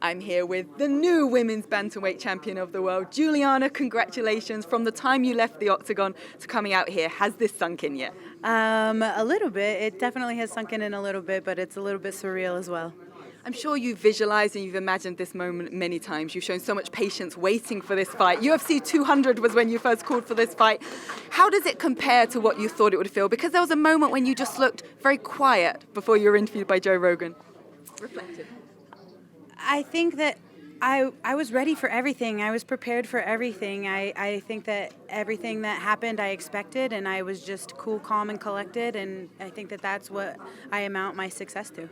I'm here with the new women's bantamweight champion of the world. Julianna, congratulations. From the time you left the octagon to coming out here, has this sunk in yet? A little bit. It definitely has sunk in a little bit, but it's a little bit surreal as well. I'm sure you've visualized and you've imagined this moment many times. You've shown so much patience waiting for this fight. UFC 200 was when you first called for this fight. How does it compare to what you thought it would feel? Because there was a moment when you just looked very quiet before you were interviewed by Joe Rogan. Reflective. I think that I was ready for everything. I was prepared for everything. I think that everything that happened I expected, and I was just cool, calm, and collected, and I think that that's what I amount my success to.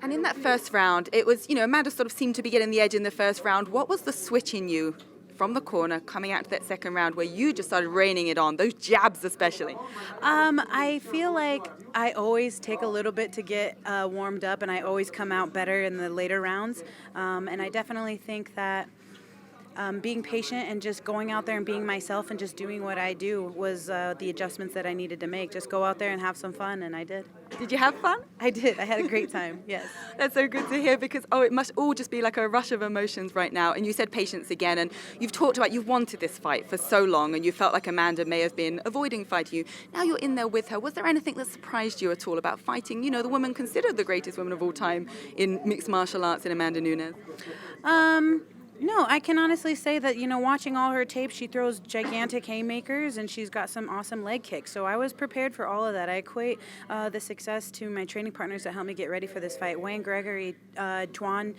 And in that first round, it was, Amanda sort of seemed to be getting the edge in the first round. What was the switch in you from the corner coming out to that second round where you just started raining it on, those jabs especially? I feel like I always take a little bit to get warmed up, and I always come out better in the later rounds. And I definitely think that being patient and just going out there and being myself and just doing what I do was the adjustments that I needed to make. Just go out there and have some fun, and I did. Did you have fun? I did. I had a great time, yes. That's so good to hear because, it must all just be like a rush of emotions right now. And you said patience again, and you've talked about you've wanted this fight for so long, and you felt like Amanda may have been avoiding fighting you. Now you're in there with her. Was there anything that surprised you at all about fighting, the woman considered the greatest woman of all time in mixed martial arts in Amanda Nunes? No, I can honestly say that, watching all her tapes, she throws gigantic haymakers and she's got some awesome leg kicks. So I was prepared for all of that. I equate the success to my training partners that helped me get ready for this fight. Wayne Gregory, Duan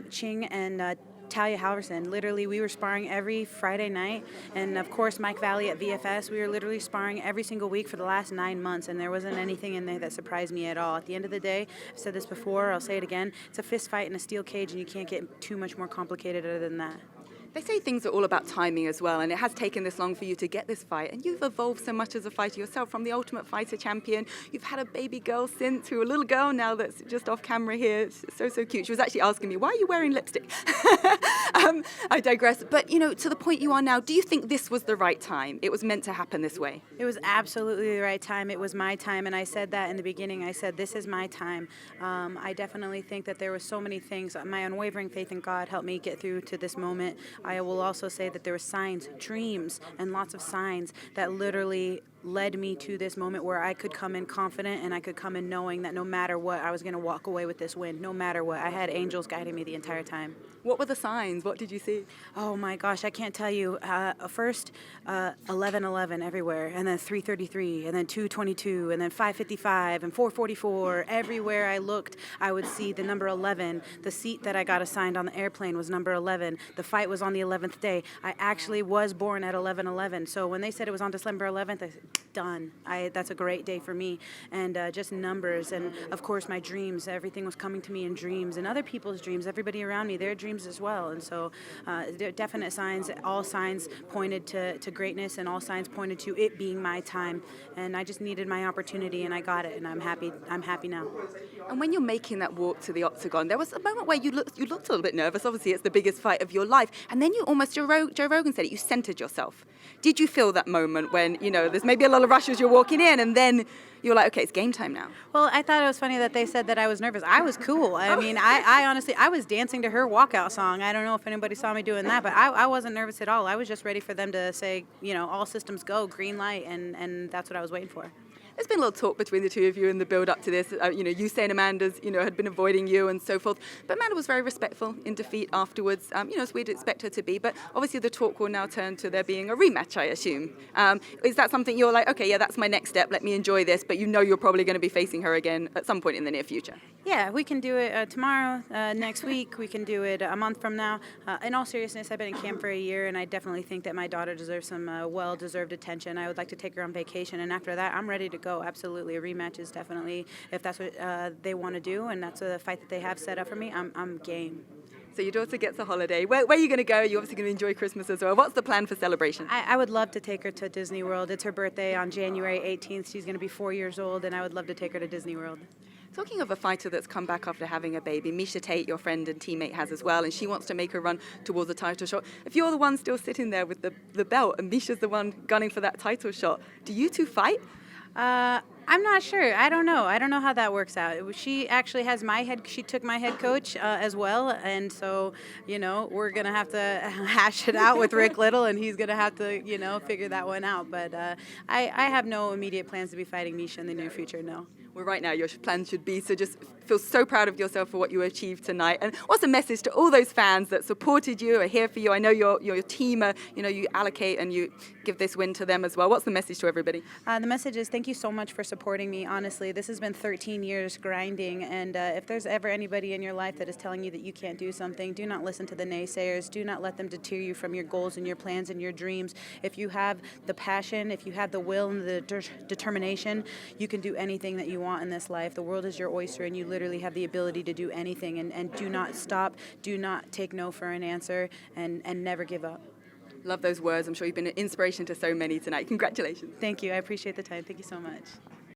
Ching, and Talia Halverson. Literally, we were sparring every Friday night. And, of course, Mike Valley at VFS. We were literally sparring every single week for the last 9 months, and there wasn't anything in there that surprised me at all. At the end of the day, I've said this before, I'll say it again, it's a fist fight in a steel cage, and you can't get too much more complicated other than that. They say things are all about timing as well, and it has taken this long for you to get this fight, and you've evolved so much as a fighter yourself, from the Ultimate Fighter champion. You've had a baby girl since, who a little girl now that's just off camera here. It's so cute. She was actually asking me, why are you wearing lipstick? I digress. But, to the point you are now, do you think this was the right time? It was meant to happen this way? It was absolutely the right time. It was my time, and I said that in the beginning. I said, this is my time. I definitely think that there were so many things. My unwavering faith in God helped me get through to this moment. I will also say that there were signs, dreams, and lots of signs that literally led me to this moment where I could come in confident and I could come in knowing that no matter what, I was going to walk away with this win, no matter what. I had angels guiding me the entire time. What were the signs? What did you see? Oh my gosh, I can't tell you. First, 11:11 everywhere, and then 3:33, and then 2:22, and then 5:55, and 4:44. Everywhere I looked, I would see the number 11. The seat that I got assigned on the airplane was number 11. The fight was on the 11th day. I actually was born at 11:11. So when they said it was on December 11th, I said, done. That's a great day for me. And just numbers, and of course my dreams. Everything was coming to me in dreams, and other people's dreams, everybody around me, their dreams as well. And so there are definite signs. All signs pointed to greatness, and all signs pointed to it being my time. And I just needed my opportunity, and I got it, and I'm happy. I'm happy now. And when you're making that walk to the octagon, there was a moment where you looked a little bit nervous. Obviously, it's the biggest fight of your life. And then you almost, Joe Rogan said it, you centered yourself. Did you feel that moment when, there's maybe a lot of rush as you're walking in, and then you're like, okay, it's game time now? Well, I thought it was funny that they said that I was nervous. I was cool. I mean, I honestly, I was dancing to her walkout song. I don't know if anybody saw me doing that, but I wasn't nervous at all. I was just ready for them to say, all systems go, green light, and that's what I was waiting for. There's been a little talk between the two of you in the build-up to this. You saying Amanda's, had been avoiding you and so forth. But Amanda was very respectful in defeat afterwards, as we'd expect her to be. But obviously the talk will now turn to there being a rematch, I assume. Is that something you're like, okay, yeah, that's my next step. Let me enjoy this. But you're probably going to be facing her again at some point in the near future. Yeah, we can do it tomorrow, next week. We can do it a month from now. In all seriousness, I've been in camp for a year, and I definitely think that my daughter deserves some well-deserved attention. I would like to take her on vacation, and after that, I'm ready to go. Absolutely, a rematch is definitely, if that's what they want to do, and that's a fight that they have set up for me, I'm game. So your daughter gets a holiday. Where are you going to go? You're obviously going to enjoy Christmas as well. What's the plan for celebration? I would love to take her to Disney World. It's her birthday on January 18th. She's going to be 4 years old, and I would love to take her to Disney World. Talking of a fighter that's come back after having a baby, Miesha Tate, your friend and teammate, has as well, and she wants to make a run towards a title shot. If you're the one still sitting there with the belt and Miesha's the one gunning for that title shot, do you two fight? I'm not sure. I don't know. I don't know how that works out. She actually has she took my head coach as well. And so, we're going to have to hash it out with Rick Little, and he's going to have to, figure that one out. But I have no immediate plans to be fighting Misha in the near future, no. Well, right now your plan should be, so just feel so proud of yourself for what you achieved tonight. And what's a message to all those fans that supported you, are here for you? I know your team, you allocate and you give this win to them as well. What's the message to everybody? The message is thank you so much for supporting me. Honestly, this has been 13 years grinding, and if there's ever anybody in your life that is telling you that you can't do something, do not listen to the naysayers. Do not let them deter you from your goals and your plans and your dreams. If you have the passion, if you have the will and the determination, you can do anything that you want in this life. The world is your oyster, and you literally have the ability to do anything. And do not stop. Do not take no for an answer, and never give up. Love those words. I'm sure you've been an inspiration to so many tonight. Congratulations. Thank you. I appreciate the time. Thank you so much.